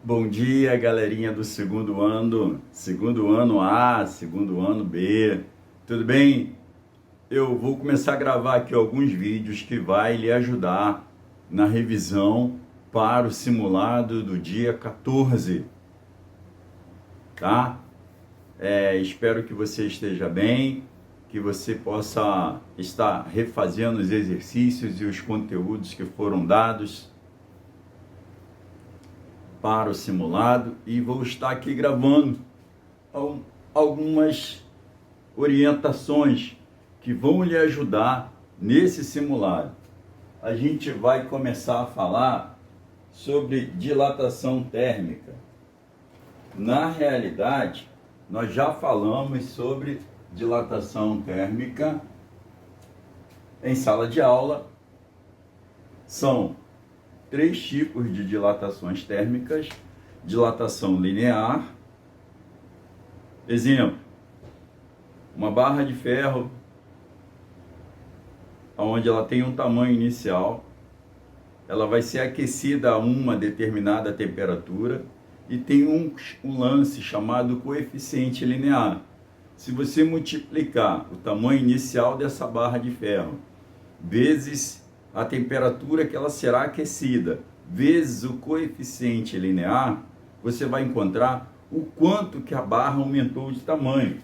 Bom dia, galerinha do segundo ano A, segundo ano B, tudo bem? Eu vou começar a gravar aqui alguns vídeos que vai lhe ajudar na revisão para o simulado do dia 14, tá? Espero que você esteja bem, que você possa estar refazendo os exercícios e os conteúdos que foram dados para o simulado, e vou estar aqui gravando algumas orientações que vão lhe ajudar nesse simulado. A gente vai começar a falar sobre dilatação térmica. Na realidade, nós já falamos sobre dilatação térmica em sala de aula. São 3 tipos de dilatações térmicas: dilatação linear, exemplo, uma barra de ferro, onde ela tem um tamanho inicial, ela vai ser aquecida a uma determinada temperatura e tem um lance chamado coeficiente linear. Se você multiplicar o tamanho inicial dessa barra de ferro vezes a temperatura que ela será aquecida, vezes o coeficiente linear, você vai encontrar o quanto que a barra aumentou de tamanho.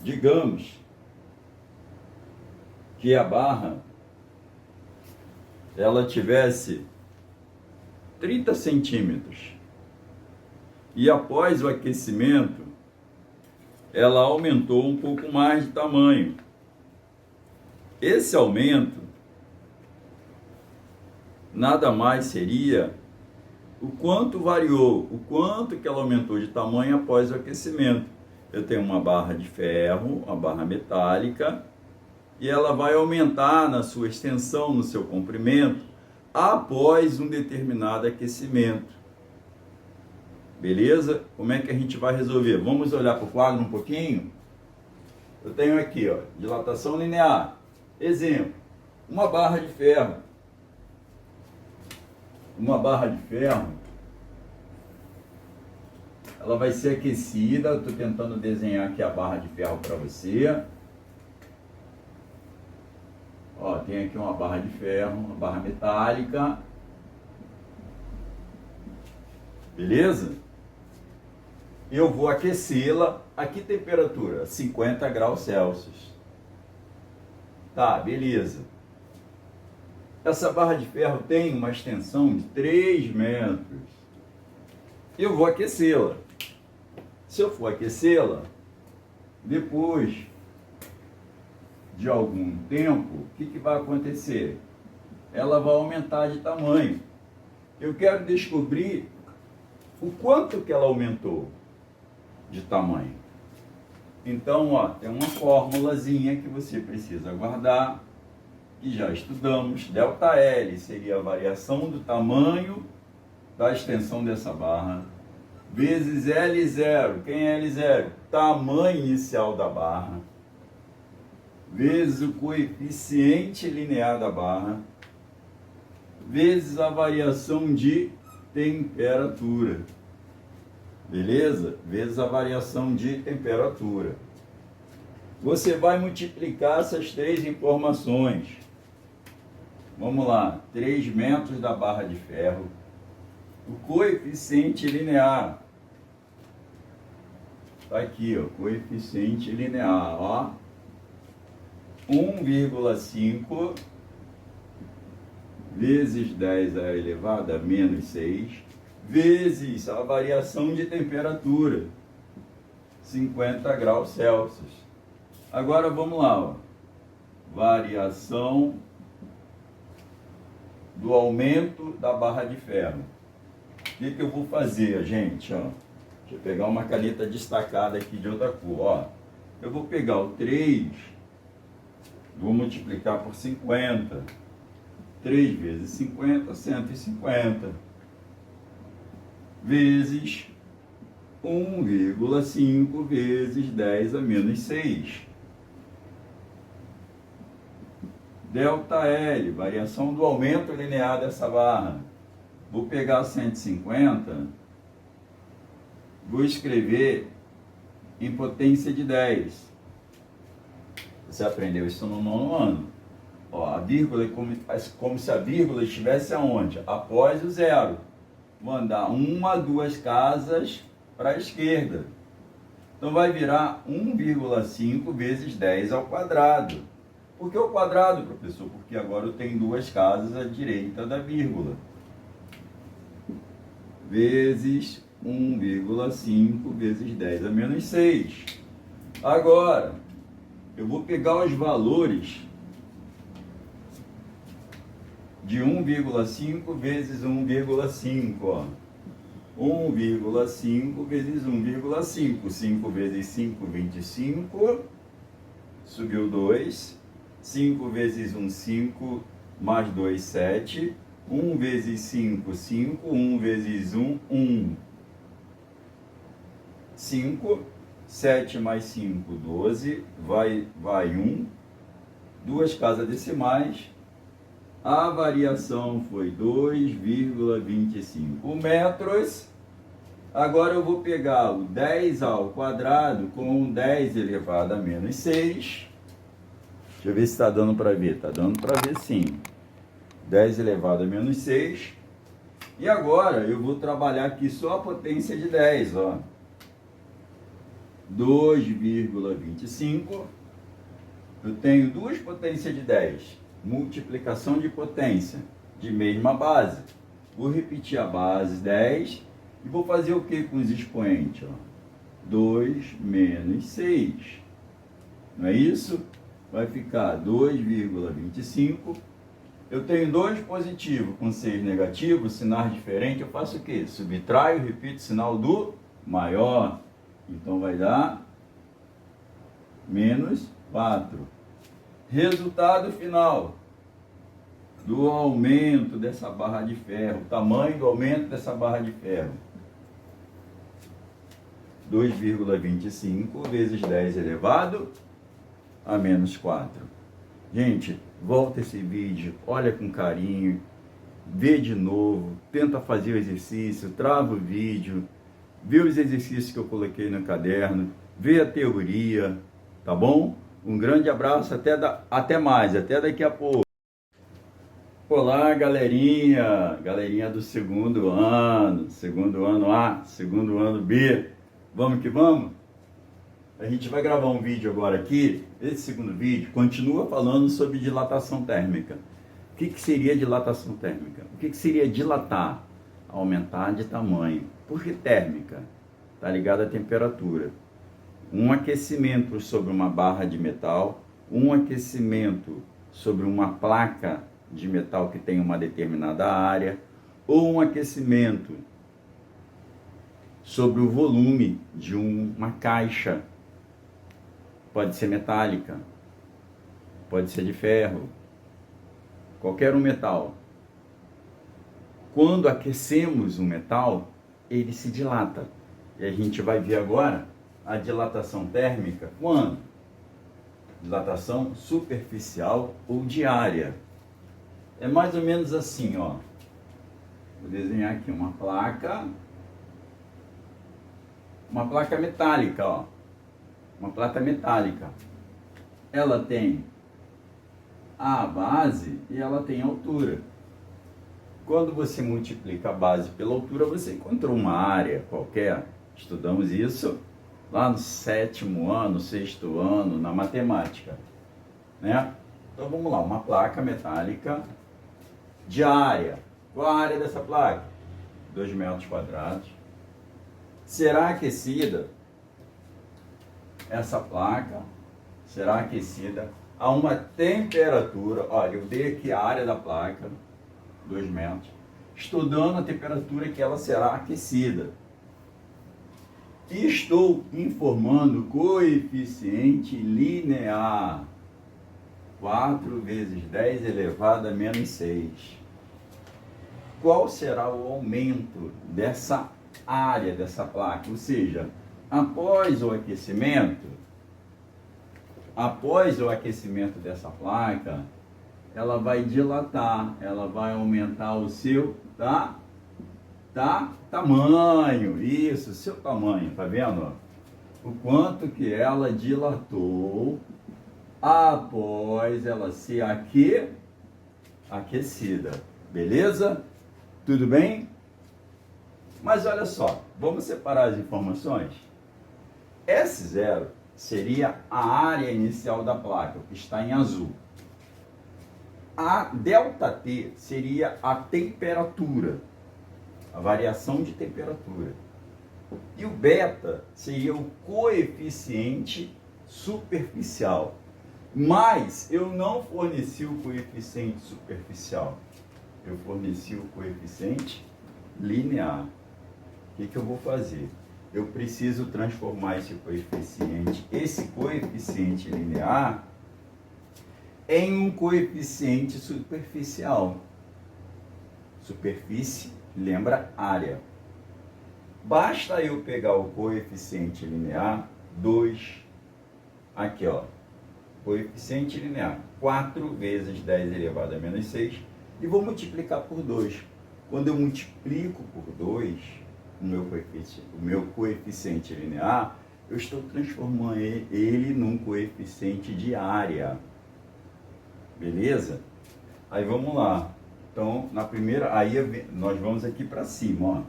Digamos que a barra ela tivesse 30 centímetros e após o aquecimento ela aumentou um pouco mais de tamanho. Esse aumento nada mais seria o quanto variou, o quanto que ela aumentou de tamanho após o aquecimento. Eu tenho uma barra de ferro, uma barra metálica, e ela vai aumentar na sua extensão, no seu comprimento, após um determinado aquecimento. Beleza? Como é que a gente vai resolver? Vamos olhar para o quadro um pouquinho? Eu tenho aqui, ó, dilatação linear. Exemplo, uma barra de ferro. Uma barra de ferro, ela vai ser aquecida. Estou tentando desenhar aqui a barra de ferro para você. Ó, tem aqui uma barra de ferro, uma barra metálica. Beleza? Eu vou aquecê-la. A que temperatura? 50 graus Celsius. Tá, beleza. Essa barra de ferro tem uma extensão de 3 metros. Eu vou aquecê-la. Se eu for aquecê-la, depois de algum tempo, o que vai acontecer? Ela vai aumentar de tamanho. Eu quero descobrir o quanto que ela aumentou de tamanho. Então, ó, tem uma formulazinha que você precisa guardar, que já estudamos. ΔL seria a variação do tamanho da extensão dessa barra, vezes L0. Quem é L0? Tamanho inicial da barra, vezes o coeficiente linear da barra, vezes a variação de temperatura. Beleza? Vezes a variação de temperatura. Você vai multiplicar essas 3 informações. Vamos lá, 3 metros da barra de ferro, o coeficiente linear, tá aqui, ó, coeficiente linear, ó, 1,5 vezes 10 elevado a menos 6, vezes a variação de temperatura, 50 graus Celsius. Agora vamos lá, ó, variação do aumento da barra de ferro. O que eu vou fazer, gente? Ó, deixa eu pegar uma caneta destacada aqui de outra cor. Ó, eu vou pegar o 3, vou multiplicar por 50. 3 vezes 50, 150. Vezes 1,5 vezes 10 a menos 6. ΔL, variação do aumento linear dessa barra, Vou pegar 150, vou escrever em potência de 10. Você aprendeu isso no 9º ano. Ó, a vírgula é como se a vírgula estivesse aonde? Após o zero. Vou andar 1 a 2 casas para a esquerda. Então vai virar 1,5 vezes 10 ao quadrado. Por que o quadrado, professor? Porque agora eu tenho 2 casas à direita da vírgula. Vezes 1,5 vezes 10 a menos 6. Agora, eu vou pegar os valores de 1,5 vezes 1,5, ó. 1,5 vezes 1,5. 5 vezes 5, 25. Subiu 2. 5 vezes 1, 5. Mais 2, 7. 1 vezes 5, 5. 1 vezes 1, 1. 5. 7 mais 5, 12. Vai 1. 2 casas decimais. A variação foi 2,25 metros. Agora eu vou pegar o 10 ao quadrado com 10 elevado a menos 6. Deixa eu ver se está dando para ver. Está dando para ver sim. 10 elevado a menos 6. E agora eu vou trabalhar aqui só a potência de 10. Ó. 2,25. Eu tenho duas potências de 10. Multiplicação de potência de mesma base. Vou repetir a base 10 e vou fazer o que com os expoentes? Ó? 2 menos 6. Não é isso? Vai ficar 2,25. Eu tenho 2 positivos com 6 negativos, sinais diferentes. Eu faço o que? Subtraio, repito o sinal do maior. Então vai dar menos 4. Resultado final do aumento dessa barra de ferro, o tamanho do aumento dessa barra de ferro. 2,25 vezes 10 elevado a menos 4. Gente, volta esse vídeo, olha com carinho, vê de novo, tenta fazer o exercício, trava o vídeo, vê os exercícios que eu coloquei no caderno, vê a teoria, tá bom? Um grande abraço, até mais, até daqui a pouco. Olá, galerinha do segundo ano A, segundo ano B. Vamos que vamos? A gente vai gravar um vídeo agora aqui. Esse segundo vídeo continua falando sobre dilatação térmica. O que seria dilatação térmica? O que seria dilatar? Aumentar de tamanho. Por que térmica? Está ligado à temperatura. Um aquecimento sobre uma barra de metal, um aquecimento sobre uma placa de metal que tem uma determinada área, ou um aquecimento sobre o volume de uma caixa. Pode ser metálica, pode ser de ferro, qualquer um metal. Quando aquecemos um metal, ele se dilata. E a gente vai ver agora a dilatação térmica, quando? Dilatação superficial ou diária. É mais ou menos assim, ó. Vou desenhar aqui uma placa metálica, ó. Uma placa metálica. Ela tem a base e ela tem altura. Quando você multiplica a base pela altura, você encontrou uma área qualquer. Estudamos isso lá no 7º ano, 6º ano, na matemática, né? Então vamos lá, uma placa metálica de área. Qual a área dessa placa? 2 metros quadrados. Será aquecida, essa placa será aquecida a uma temperatura, olha, eu dei aqui a área da placa, 2 metros, estudando a temperatura que ela será aquecida. E estou informando coeficiente linear. 4 vezes 10 elevado a menos 6. Qual será o aumento dessa área dessa placa? Ou seja, após o aquecimento dessa placa, ela vai dilatar, ela vai aumentar o seu tá? Tamanho, isso, seu tamanho, tá vendo? O quanto que ela dilatou após ela ser aquecida, beleza? Tudo bem? Mas olha só, vamos separar as informações? S0 seria a área inicial da placa, que está em azul. A ΔT seria a temperatura, a variação de temperatura. E o beta seria o coeficiente superficial. Mas eu não forneci o coeficiente superficial. Eu forneci o coeficiente linear. O que eu vou fazer? Eu preciso transformar esse coeficiente linear, em um coeficiente superficial. Superfície, lembra área. Basta eu pegar o coeficiente linear, 2, aqui ó, coeficiente linear, 4 vezes 10 elevado a menos 6, e vou multiplicar por 2. Quando eu multiplico por 2, o meu coeficiente linear, eu estou transformando ele num coeficiente de área. Beleza? Aí vamos lá. Então, na primeira, aí nós vamos aqui para cima, ó.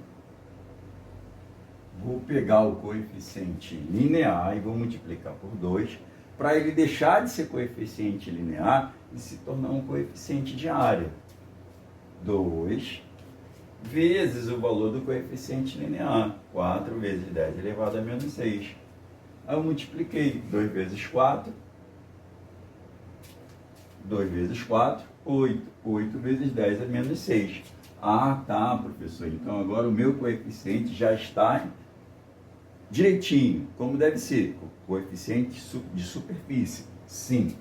Vou pegar o coeficiente linear e vou multiplicar por 2, para ele deixar de ser coeficiente linear e se tornar um coeficiente de área. 2 vezes o valor do coeficiente linear, 4 vezes 10 elevado a menos 6. Aí eu multipliquei 2 vezes 4, 2 vezes 4, 8. 8 vezes 10 é menos 6. Ah, tá, professor. Então agora o meu coeficiente já está direitinho, como deve ser. Coeficiente de superfície. Sim.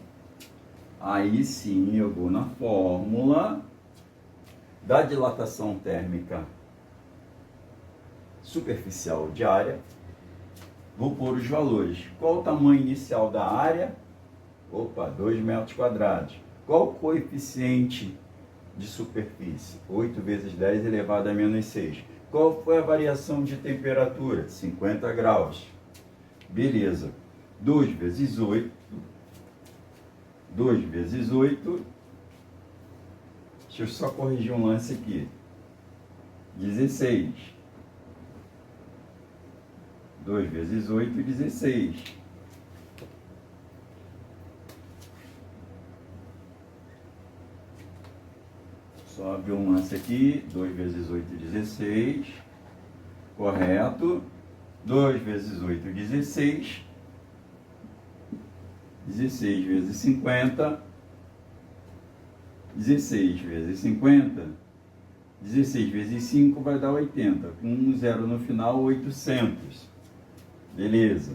Aí sim eu vou na fórmula da dilatação térmica superficial de área. Vou pôr os valores. Qual o tamanho inicial da área? Opa, 2 metros quadrados. Qual o coeficiente de superfície? 8 vezes 10 elevado a menos 6. Qual foi a variação de temperatura? 50 graus. Beleza. 2 vezes 8. 2 vezes 8. Deixa eu só corrigir um lance aqui. 16. 2 vezes 8, 16. Só abrir um lance aqui. 2 vezes 8, 16. Correto. 2 vezes 8, 16. 16 vezes 50. 16 vezes 50. 16 vezes 5 vai dar 80. Com um zero no final, 800. Beleza.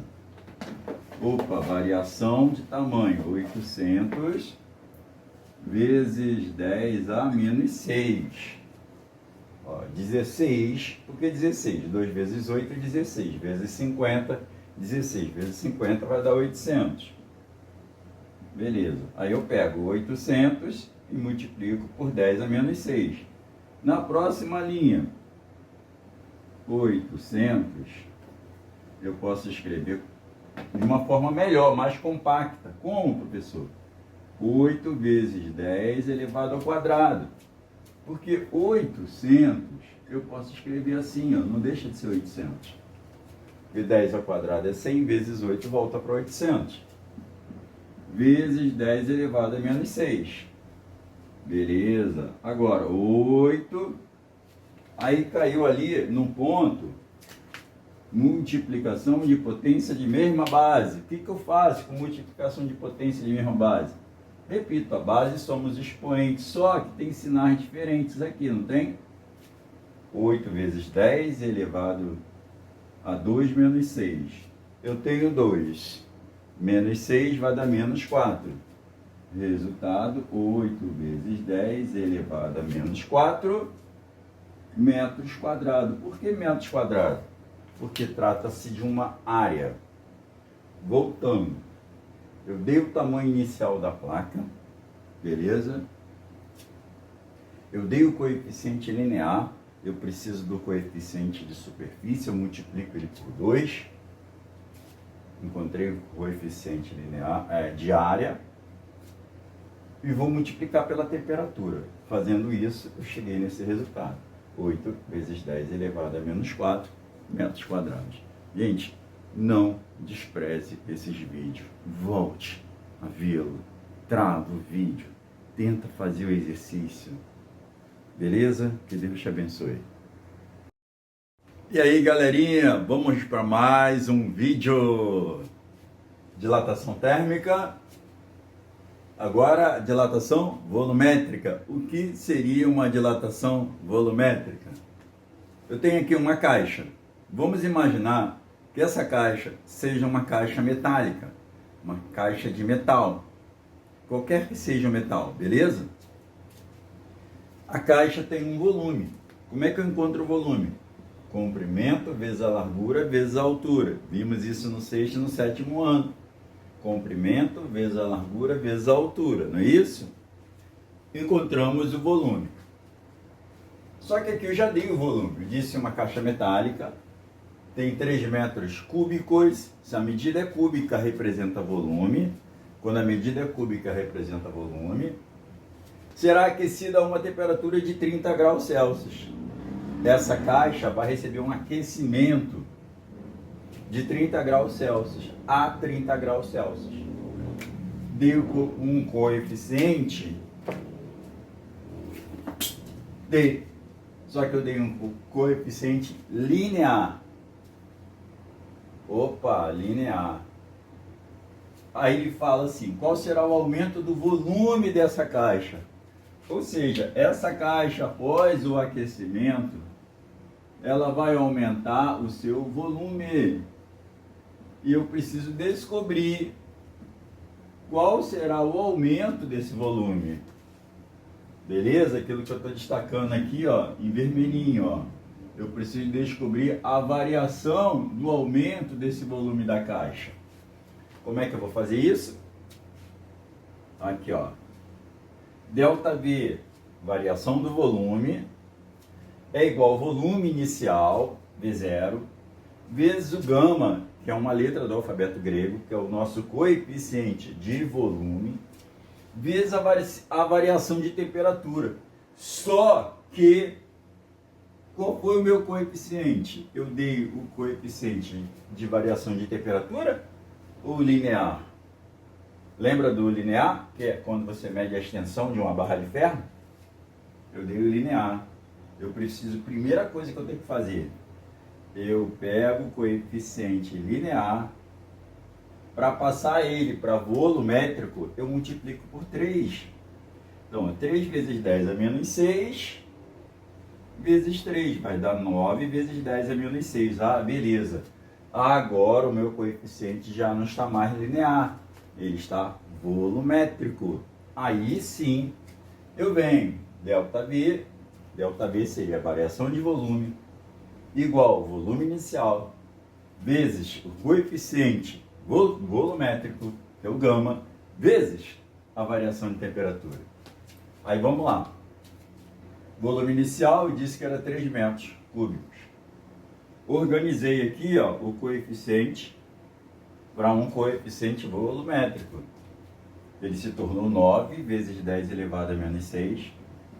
Opa, variação de tamanho. 800 vezes 10 a menos 6. Ó, 16, por que 16? 2 vezes 8, 16. Vezes 50, 16 vezes 50 vai dar 800. Beleza. Aí eu pego 800 e multiplico por 10 a menos 6. Na próxima linha, 800, eu posso escrever de uma forma melhor, mais compacta. Como, professor? 8 vezes 10 elevado ao quadrado. Porque 800, eu posso escrever assim, ó, não deixa de ser 800. E 10 ao quadrado é 100 vezes 8, volta para 800. Vezes 10 elevado a menos 6. Beleza. Agora, 8. Aí caiu ali num ponto, multiplicação de potência de mesma base. O que eu faço com multiplicação de potência de mesma base? Repito, a base somos expoentes, só que tem sinais diferentes aqui, não tem? 8 vezes 10 elevado a 2 menos 6. Eu tenho 2. Menos 6 vai dar menos 4. Resultado, 8 vezes 10 elevado a menos 4 metros quadrados. Por que metros quadrados? Porque trata-se de uma área. Voltando. Eu dei o tamanho inicial da placa, beleza? Eu dei o coeficiente linear, eu preciso do coeficiente de superfície, eu multiplico ele por 2. Encontrei o coeficiente linear, de área. E vou multiplicar pela temperatura. Fazendo isso, eu cheguei nesse resultado. 8 vezes 10 elevado a menos 4 metros quadrados. Gente, não despreze esses vídeos. Volte a vê-lo. Trava o vídeo. Tenta fazer o exercício. Beleza? Que Deus te abençoe. E aí, galerinha, vamos para mais um vídeo. Dilatação térmica. Agora, dilatação volumétrica. O que seria uma dilatação volumétrica? Eu tenho aqui uma caixa. Vamos imaginar que essa caixa seja uma caixa metálica, uma caixa de metal, qualquer que seja o metal, beleza? A caixa tem um volume. Como é que eu encontro o volume? Comprimento vezes a largura vezes a altura. Vimos isso no 6º e no 7º ano. Comprimento vezes a largura vezes a altura, não é isso? Encontramos o volume. Só que aqui eu já dei o volume. Eu disse uma caixa metálica, tem 3 metros cúbicos. Se a medida é cúbica, representa volume. Quando a medida é cúbica, representa volume. Será aquecida a uma temperatura de 30 graus Celsius. Essa caixa vai receber um aquecimento de 30 graus Celsius a 30 graus Celsius. Dei um coeficiente D. Só que eu dei um coeficiente linear. Opa, linear. Aí ele fala assim, qual será o aumento do volume dessa caixa? Ou seja, essa caixa após o aquecimento, ela vai aumentar o seu volume. E eu preciso descobrir qual será o aumento desse volume. Beleza? Aquilo que eu estou destacando aqui, ó, em vermelhinho, ó. Eu preciso descobrir a variação do aumento desse volume da caixa. Como é que eu vou fazer isso? Aqui, ó. ΔV, variação do volume, é igual ao volume inicial, V0, vezes o gama, que é uma letra do alfabeto grego, que é o nosso coeficiente de volume, vezes a variação de temperatura. Só que, qual foi o meu coeficiente? Eu dei o coeficiente de variação de temperatura ou linear? Lembra do linear, que é quando você mede a extensão de uma barra de ferro? Eu dei o linear. Eu preciso, primeira coisa que eu tenho que fazer, eu pego o coeficiente linear, para passar ele para volumétrico, eu multiplico por 3. Então, 3 vezes 10 a menos 6, vezes 3, vai dar 9 vezes 10 a menos 6. Ah, beleza. Agora o meu coeficiente já não está mais linear, ele está volumétrico. Aí sim, eu venho, ΔV seria a variação de volume, igual ao volume inicial, vezes o coeficiente volumétrico, que é o gama, vezes a variação de temperatura. Aí vamos lá. Volume inicial, eu disse que era 3 metros cúbicos. Organizei aqui, ó, o coeficiente para um coeficiente volumétrico. Ele se tornou 9 vezes 10 elevado a menos 6,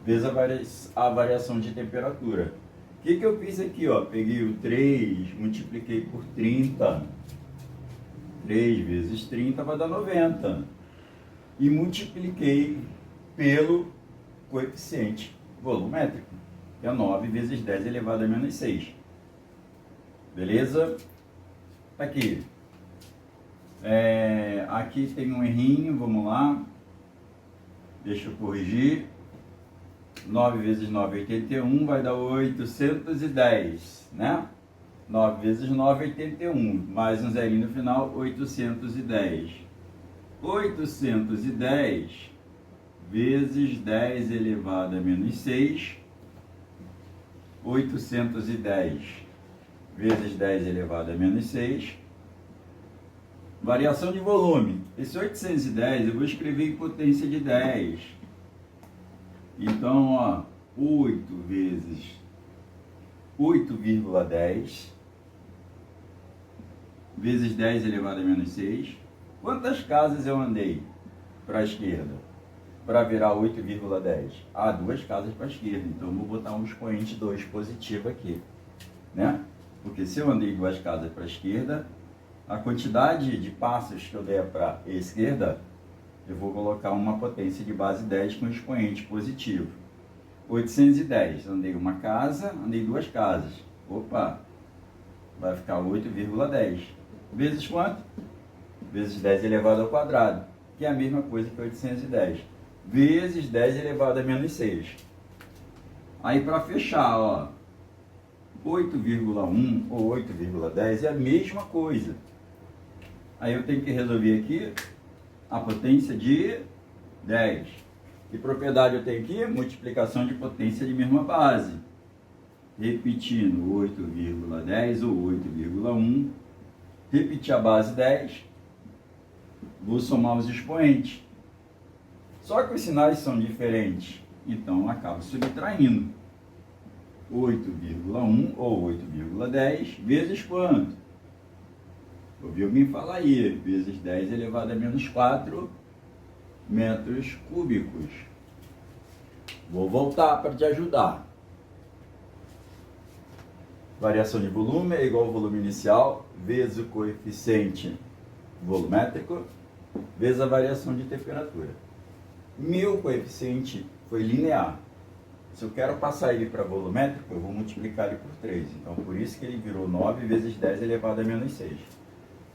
vezes a variação de temperatura. O que eu fiz aqui, ó? Peguei o 3, multipliquei por 30. 3 vezes 30 vai dar 90. E multipliquei pelo coeficiente volumétrico, que é 9 vezes 10 elevado a menos 6. Beleza? Aqui. Aqui tem um errinho, vamos lá. Deixa eu corrigir. 9 vezes 9 é 81, vai dar 810, né? 9 vezes 9 é 81, mais um zerinho no final, 810. 810 vezes 10 elevado a menos 6, 810 vezes 10 elevado a menos 6, variação de volume. Esse 810 eu vou escrever em potência de 10. Então, ó, 8 vezes 8,10 vezes 10 elevado a menos 6. Quantas casas eu andei para a esquerda para virar 8,10? Ah, 2 casas para a esquerda. Então, eu vou botar um expoente 2 positivo aqui, né? Porque se eu andei 2 casas para a esquerda, a quantidade de passos que eu der para a esquerda, eu vou colocar uma potência de base 10 com expoente positivo. 810, andei uma casa, andei 2 casas. Opa, vai ficar 8,10. Vezes quanto? Vezes 10 elevado ao quadrado, que é a mesma coisa que 810. Vezes 10 elevado a menos 6. Aí para fechar, ó, 8,1 ou 8,10 é a mesma coisa. Aí eu tenho que resolver aqui a potência de 10. Que propriedade eu tenho aqui? Multiplicação de potência de mesma base. Repetindo 8,10 ou 8,1. Repetir a base 10. Vou somar os expoentes. Só que os sinais são diferentes. Então eu acabo subtraindo. 8,1 ou 8,10 vezes quanto? Ouviu alguém falar aí? Vezes 10 elevado a menos 4 metros cúbicos. Vou voltar para te ajudar. Variação de volume é igual ao volume inicial vezes o coeficiente volumétrico vezes a variação de temperatura. Meu coeficiente foi linear. Se eu quero passar ele para volumétrico, eu vou multiplicar ele por 3. Então, por isso que ele virou 9 vezes 10 elevado a menos 6.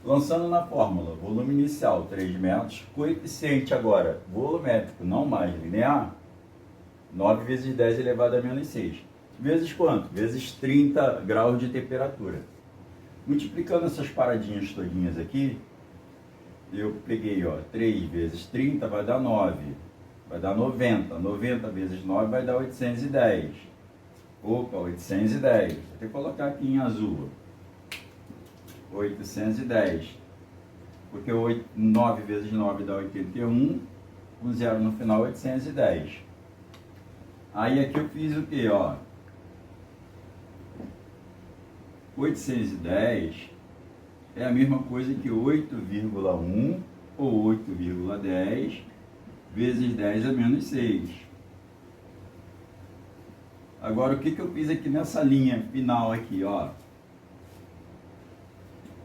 Lançando na fórmula, volume inicial 3 metros, coeficiente agora volumétrico, não mais linear, 9 vezes 10 elevado a menos 6. Vezes quanto? Vezes 30 graus de temperatura. Multiplicando essas paradinhas todinhas aqui, eu peguei, ó, 3 vezes 30 vai dar 9. Vai dar 90. 90 vezes 9 vai dar 810. Opa, 810. Vou ter que colocar aqui em azul. 810. Porque 9 vezes 9 dá 81. Com 0 no final, 810. Aí aqui eu fiz o que, ó? 810 é a mesma coisa que 8,1 ou 8,10 vezes 10 a menos 6. Agora, o que eu fiz aqui nessa linha final aqui, ó?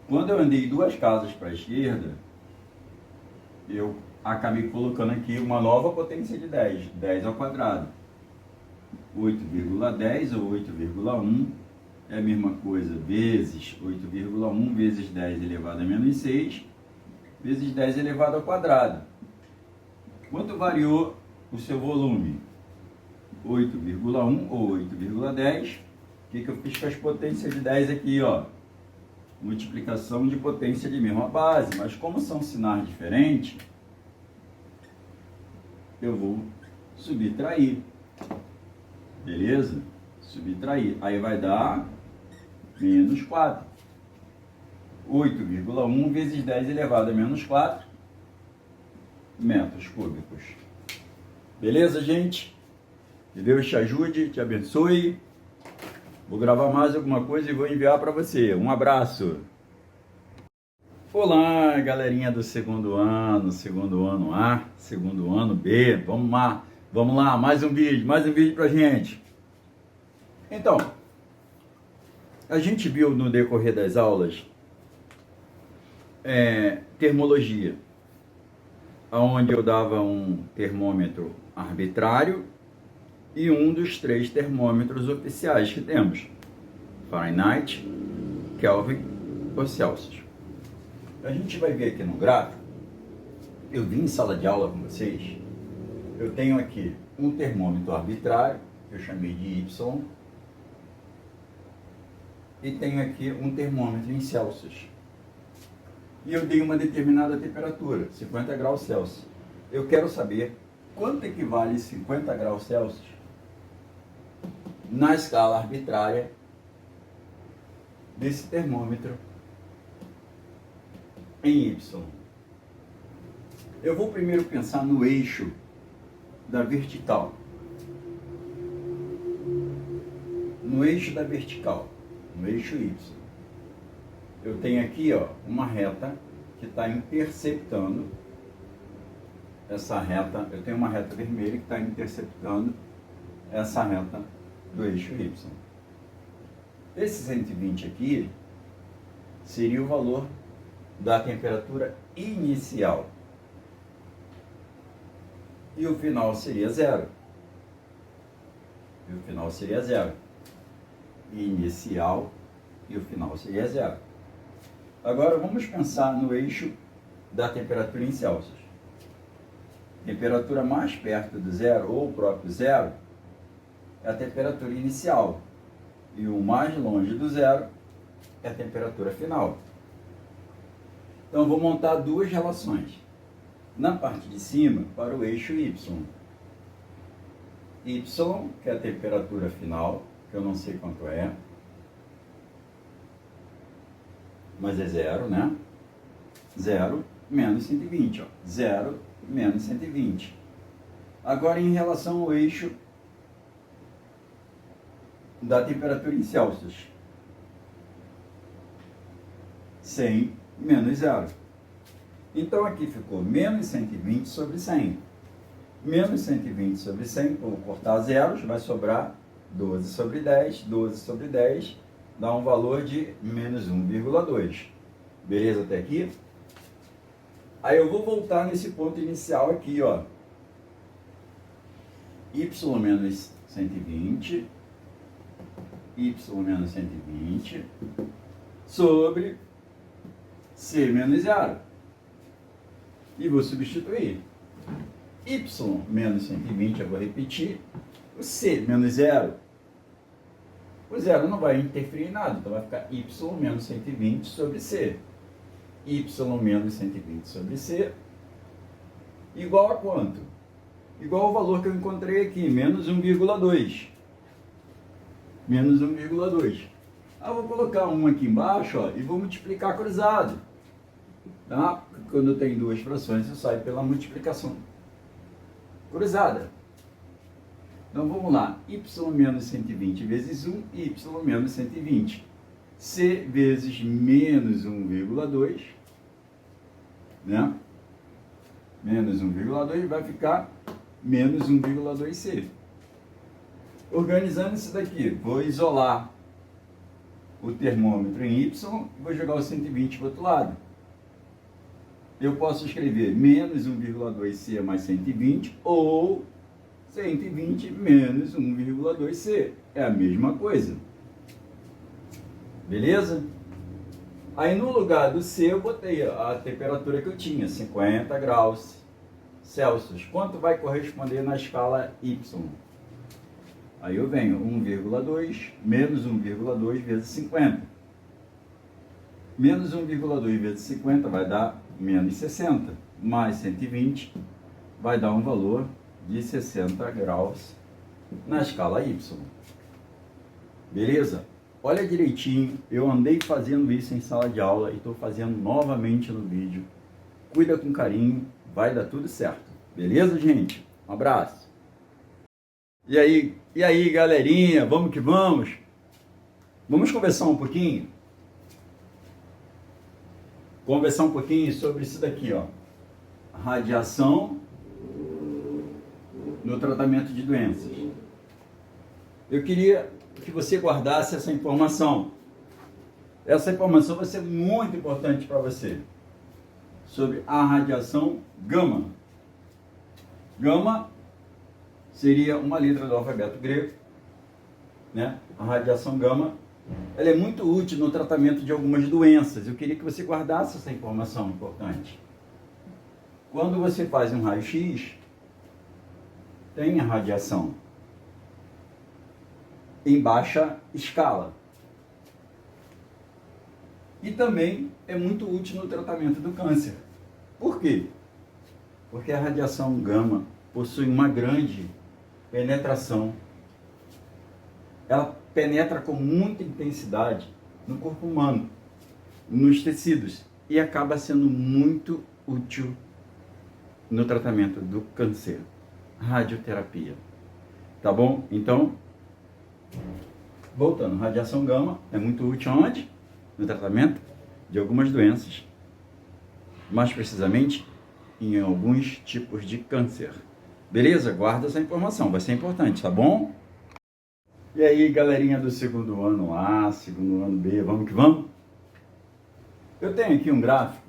Quando eu andei 2 casas para a esquerda, eu acabei colocando aqui uma nova potência de 10, 10 ao quadrado. 8,10 ou 8,1 é a mesma coisa, vezes 8,1 vezes 10 elevado a menos 6, vezes 10 elevado ao quadrado. Quanto variou o seu volume? 8,1 ou 8,10. O que eu fiz com as potências de 10 aqui, ó? Multiplicação de potência de mesma base. Mas como são sinais diferentes, eu vou subtrair. Beleza? Subtrair. Aí vai dar menos 4. 8,1 vezes 10 elevado a menos 4 metros cúbicos. Beleza, gente? Que Deus te ajude, te abençoe. Vou gravar mais alguma coisa e vou enviar para você. Um abraço. Olá, galerinha do segundo ano A, segundo ano B. Vamos lá, mais um vídeo pra gente. Então, a gente viu no decorrer das aulas termologia, onde eu dava um termômetro arbitrário e um dos 3 termômetros oficiais que temos: Fahrenheit, Kelvin ou Celsius. A gente vai ver aqui no gráfico. Eu vim em sala de aula com vocês. Eu tenho aqui um termômetro arbitrário, que eu chamei de Y, e tenho aqui um termômetro em Celsius. E eu dei uma determinada temperatura, 50 graus Celsius. Eu quero saber quanto equivale 50 graus Celsius na escala arbitrária desse termômetro em Y. Eu vou primeiro pensar no eixo da vertical. no eixo da vertical, no eixo Y, eu tenho aqui, ó, uma reta que está interceptando essa reta, eu tenho uma reta vermelha que está interceptando essa reta do eixo Y. Esse 120 aqui seria o valor da temperatura inicial. E o final seria zero. E o final seria zero. Inicial e o final seria zero. Agora vamos pensar no eixo da temperatura em Celsius. Temperatura mais perto do zero, ou o próprio zero, é a temperatura inicial. E o mais longe do zero é a temperatura final. Então eu vou montar duas relações. Na parte de cima, para o eixo Y. Y, que é a temperatura final, que eu não sei quanto é, mas é zero, né? Zero menos 120, ó. Zero menos 120. Agora, em relação ao eixo da temperatura em Celsius, 100 menos zero. Então, aqui ficou menos 120 sobre 100. Menos 120 sobre 100, vou cortar zeros, vai sobrar 12 sobre 10. 12 sobre 10 dá um valor de menos 1,2. Beleza até aqui? Aí eu vou voltar nesse ponto inicial aqui, ó. Y menos 120, Y menos 120, sobre C menos zero. E vou substituir. Y menos 120, eu vou repetir. O C menos zero. O zero não vai interferir em nada, então vai ficar Y menos 120 sobre C. Y menos 120 sobre C igual a quanto? Igual ao valor que eu encontrei aqui, menos 1,2. Menos 1,2. Eu vou colocar um aqui embaixo, ó, e vou multiplicar cruzado. Tá? Quando tem duas frações, eu saio pela multiplicação cruzada. Então vamos lá. Y menos 120 vezes 1, Y menos 120. C vezes menos 1,2, né? Menos 1,2 vai ficar menos 1,2C. Organizando isso daqui, vou isolar o termômetro em Y e vou jogar o 120 para o outro lado. Eu posso escrever menos 1,2C mais 120 ou 120 menos 1,2C. É a mesma coisa. Beleza? Aí no lugar do C eu botei a temperatura que eu tinha, 50 graus Celsius. Quanto vai corresponder na escala Y? Aí eu venho 1,2 menos 1,2 vezes 50. Menos 1,2 vezes 50 vai dar menos 60. Mais 120 vai dar um valor de 60 graus na escala Y. Beleza? Olha direitinho, eu andei fazendo isso em sala de aula e estou fazendo novamente no vídeo. Cuida com carinho, vai dar tudo certo. Beleza, gente? Um abraço. E aí, galerinha, vamos que vamos? Vamos conversar um pouquinho? Conversar um pouquinho sobre isso daqui, ó. Radiação no tratamento de doenças. Eu queria que você guardasse essa informação. Essa informação vai ser muito importante para você. Sobre a radiação gama. Gama seria uma letra do alfabeto grego, né? A radiação gama, ela é muito útil no tratamento de algumas doenças. Eu queria que você guardasse essa informação importante. Quando você faz um raio-x, tem a radiação em baixa escala. E também é muito útil no tratamento do câncer. Por quê? Porque a radiação gama possui uma grande penetração. Ela penetra com muita intensidade no corpo humano, nos tecidos, e acaba sendo muito útil no tratamento do câncer. Radioterapia. Tá bom? Então, Voltando, radiação gama é muito útil onde? No tratamento de algumas doenças, mais precisamente em alguns tipos de câncer. Beleza? Guarda essa informação, vai ser importante, tá bom? E aí, galerinha do segundo ano A, segundo ano B, vamos que vamos? Eu tenho aqui um gráfico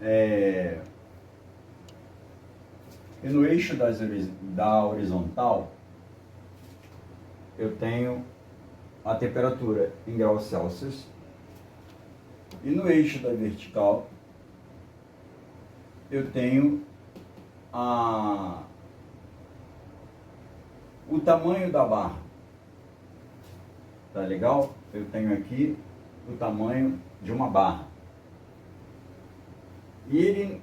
e no eixo da horizontal eu tenho a temperatura em graus Celsius e no eixo da vertical eu tenho o tamanho da barra. Tá legal? Eu tenho aqui o tamanho de uma barra. E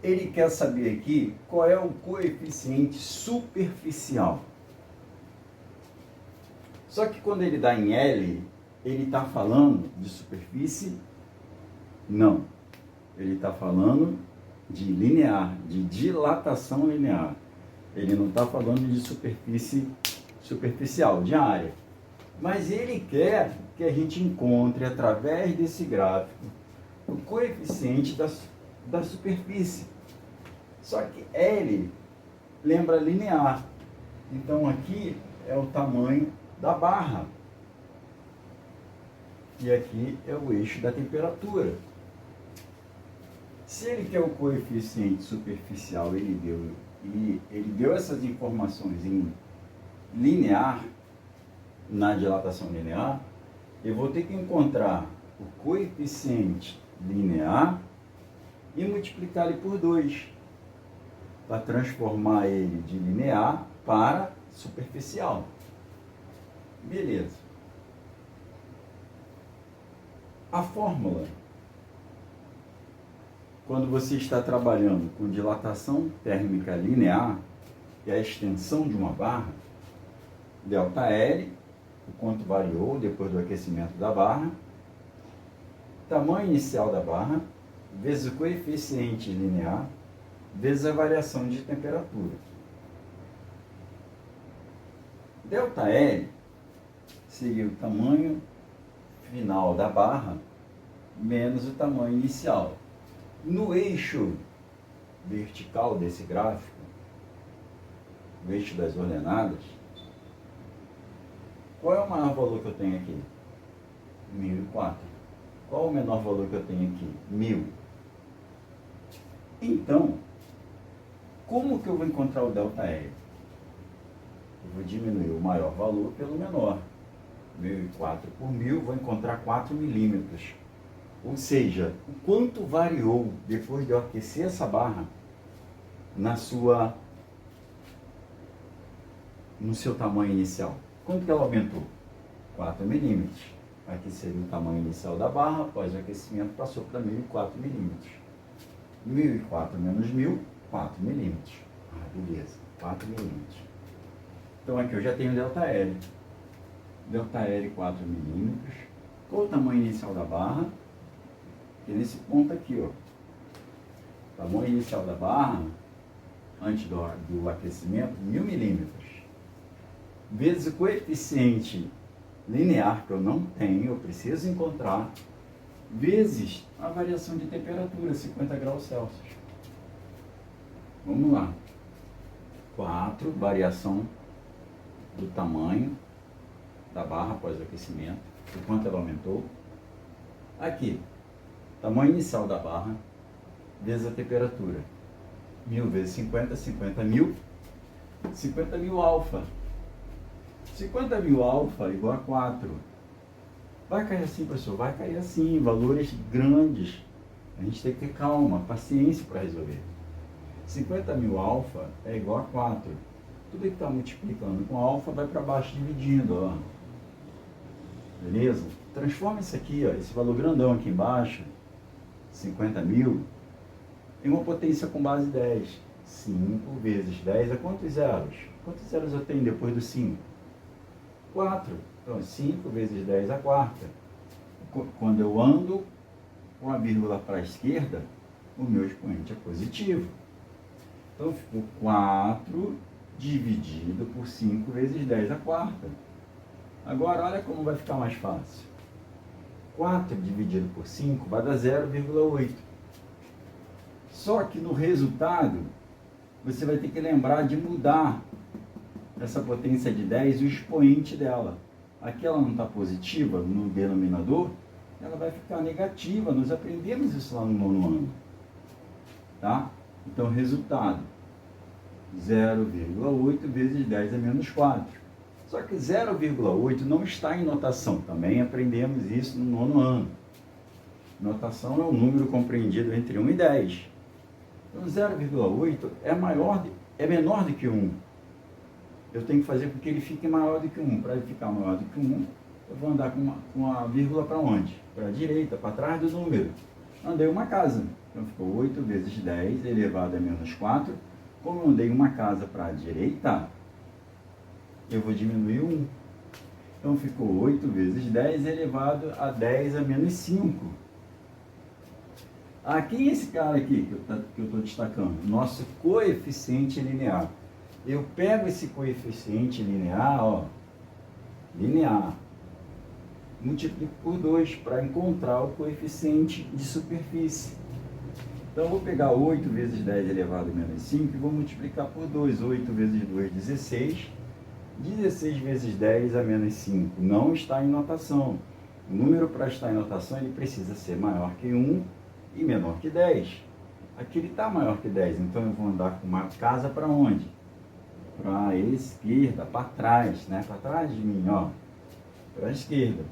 ele quer saber aqui qual é o coeficiente superficial. Só que quando ele dá em L, ele está falando de superfície? Não. Ele está falando de linear, de dilatação linear. Ele não está falando de superfície superficial, de área. Mas ele quer que a gente encontre, através desse gráfico, o coeficiente da superfície. Só que L lembra linear. Então aqui é o tamanho da barra. E aqui é o eixo da temperatura. Se ele quer o coeficiente superficial, ele deu essas informações em linear, na dilatação linear, eu vou ter que encontrar o coeficiente linear e multiplicar ele por 2, para transformar ele de linear para superficial. Beleza. A fórmula, quando você está trabalhando com dilatação térmica linear, que é a extensão de uma barra, ΔL, o quanto variou depois do aquecimento da barra, tamanho inicial da barra, vezes o coeficiente linear, vezes a variação de temperatura. ΔL seria o tamanho final da barra menos o tamanho inicial. No eixo vertical desse gráfico, o eixo das ordenadas, qual é o maior valor que eu tenho aqui? 1004. Qual é o menor valor que eu tenho aqui? 1000. Então, como que eu vou encontrar o ΔL? Eu vou diminuir o maior valor pelo menor. 1004 por 1000, vou encontrar 4 milímetros. Ou seja, o quanto variou depois de eu aquecer essa barra no seu tamanho inicial. Quanto que ela aumentou? 4 milímetros. Aqui seria o tamanho inicial da barra, após o aquecimento passou para 1004 milímetros. 1004 menos 1000, 4 milímetros. Ah, beleza, 4 milímetros. Então aqui eu já tenho ΔL. ΔL 4 milímetros. Qual o tamanho inicial da barra? E nesse ponto aqui, ó. Tamanho inicial da barra, antes do aquecimento, 1000 milímetros. Vezes o coeficiente linear, que eu não tenho, eu preciso encontrar, vezes a variação de temperatura, 50 graus Celsius. Vamos lá. 4, variação do tamanho da barra após o aquecimento, o quanto ela aumentou. Aqui, tamanho inicial da barra, vezes a temperatura. 1000 vezes 50, 50.000. 50.000 alfa. 50.000 alfa igual a 4. Vai cair assim, professor? Vai cair assim, valores grandes. A gente tem que ter calma, paciência para resolver. 50.000 alfa é igual a 4. Tudo que está multiplicando com alfa vai para baixo dividindo, ó. Beleza? Transforma isso aqui, ó, esse valor grandão aqui embaixo, 50.000, em uma potência com base 10. 5 vezes 10 é quantos zeros? Quantos zeros eu tenho depois do 5? 4. Então, 5 vezes 10 é a quarta. Quando eu ando com a vírgula para a esquerda, o meu expoente é positivo. Então, ficou 4 dividido por 5 vezes 10 à quarta. Agora, olha como vai ficar mais fácil. 4 dividido por 5 vai dar 0,8. Só que no resultado, você vai ter que lembrar de mudar essa potência de 10, o expoente dela. Aqui ela não está positiva no denominador, ela vai ficar negativa. Nós aprendemos isso lá no nono ano. Tá? Então, resultado, 0,8 vezes 10 a menos 4. Só que 0,8 não está em notação. Também aprendemos isso no nono ano. Notação é um número compreendido entre 1 e 10. Então, 0,8 é menor do que 1. Eu tenho que fazer com que ele fique maior do que 1. Para ele ficar maior do que 1, eu vou andar com a vírgula para onde? Para a direita, para trás do número. Andei uma casa. Então, ficou 8 vezes 10 elevado a menos 4. Como eu andei uma casa para a direita, eu vou diminuir 1. Então, ficou 8 vezes 10 elevado a 10 a menos 5. Aqui, esse cara aqui que eu estou destacando, nosso coeficiente linear. Eu pego esse coeficiente linear, ó, linear, multiplico por 2 para encontrar o coeficiente de superfície. Então, eu vou pegar 8 vezes 10 elevado a menos 5 e vou multiplicar por 2. 8 vezes 2, 16. 16 vezes 10 a menos 5 não está em notação. O número, para estar em notação, ele precisa ser maior que 1 e menor que 10. Aqui ele está maior que 10, então eu vou andar com uma casa para onde? Para a esquerda, para trás, né? Para trás de mim, ó. Para a esquerda.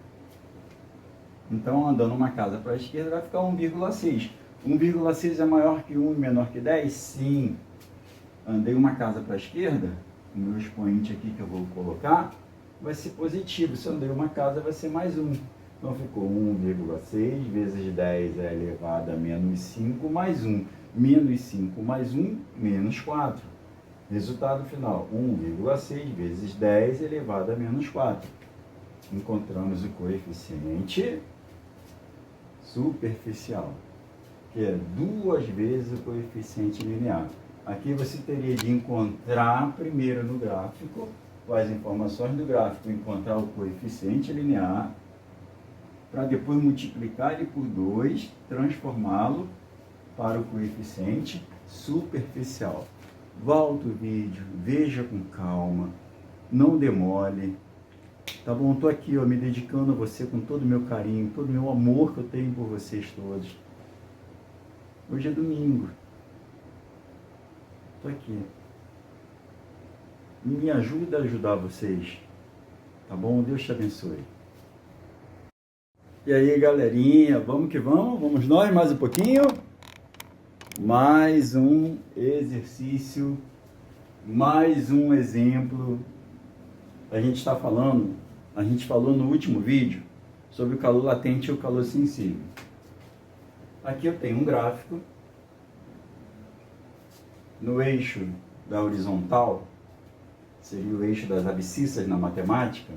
Então, andando uma casa para a esquerda, vai ficar 1,6. 1,6 é maior que 1 e menor que 10? Sim. Andei uma casa para a esquerda, o meu expoente aqui que eu vou colocar vai ser positivo. Se eu andei uma casa, vai ser mais 1. Então, ficou 1,6 vezes 10 elevado a menos 5 mais 1. Menos 5 mais 1, menos 4. Resultado final, 1,6 vezes 10 elevado a menos 4. Encontramos o coeficiente superficial, que é 2 vezes o coeficiente linear. Aqui você teria de encontrar primeiro no gráfico, com as informações do gráfico, encontrar o coeficiente linear, para depois multiplicar ele por 2, transformá-lo para o coeficiente superficial. Volta o vídeo, veja com calma, não demore, tá bom? Estou aqui, ó, me dedicando a você com todo o meu carinho, todo o meu amor que eu tenho por vocês todos. Hoje é domingo, estou aqui. Me ajuda a ajudar vocês, tá bom? Deus te abençoe. E aí, galerinha, vamos que vamos? Vamos nós mais um pouquinho? Mais um exercício, mais um exemplo. A gente falou no último vídeo sobre o calor latente e o calor sensível. Aqui eu tenho um gráfico. No eixo da horizontal, seria o eixo das abscissas na matemática,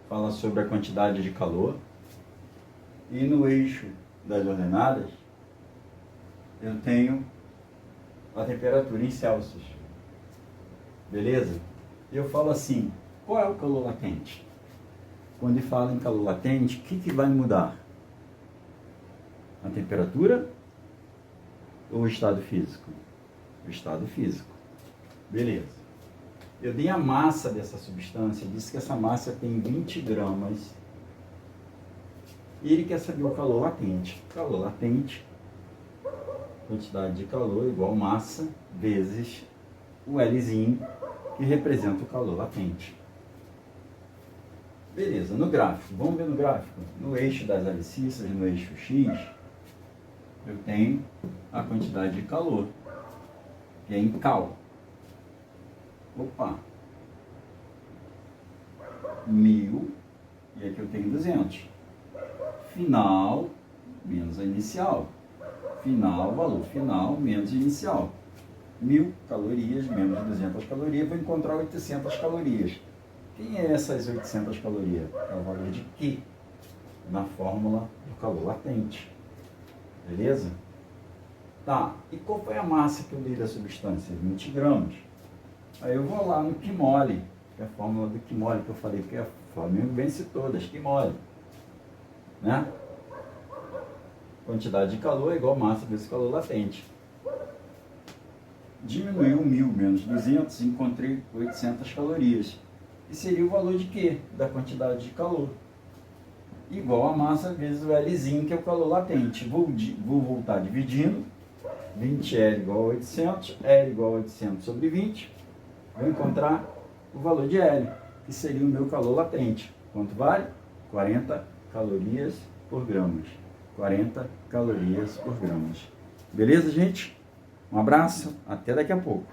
fala sobre a quantidade de calor. E no eixo das ordenadas, eu tenho a temperatura em Celsius. Beleza? Eu falo assim, qual é o calor latente? Quando ele fala em calor latente, o que vai mudar? A temperatura ou o estado físico? O estado físico. Beleza. Eu dei a massa dessa substância, disse que essa massa tem 20 gramas. E ele quer saber o calor latente. Calor latente, quantidade de calor igual massa vezes o Lzinho, que representa o calor latente. Beleza, no gráfico, vamos ver no gráfico. No eixo das abscissas, no eixo X, eu tenho a quantidade de calor, que é em cal. Opa! 1000, e aqui eu tenho 200. Final menos a inicial. Final, valor final menos inicial. 1000 calorias menos 200 calorias, vou encontrar 800 calorias. Quem é essas 800 calorias? É o valor de Q na fórmula do calor latente. Beleza? Tá, e qual foi a massa que eu dei da substância? 20 gramas. Aí eu vou lá no Quimole, que é a fórmula do Quimole, que eu falei que a Flamengo vence todas, Quimole, né? Quantidade de calor é igual massa vezes calor latente. Diminuiu 1000 menos 200, encontrei 800 calorias. E seria o valor de quê? Da quantidade de calor. Igual a massa vezes o Lzinho, que é o calor latente. Vou voltar dividindo. 20L igual a 800, L igual a 800 sobre 20. Vou encontrar o valor de L, que seria o meu calor latente. Quanto vale? 40 calorias por gramas. 40 calorias por gramas. Beleza, gente? Um abraço, até daqui a pouco.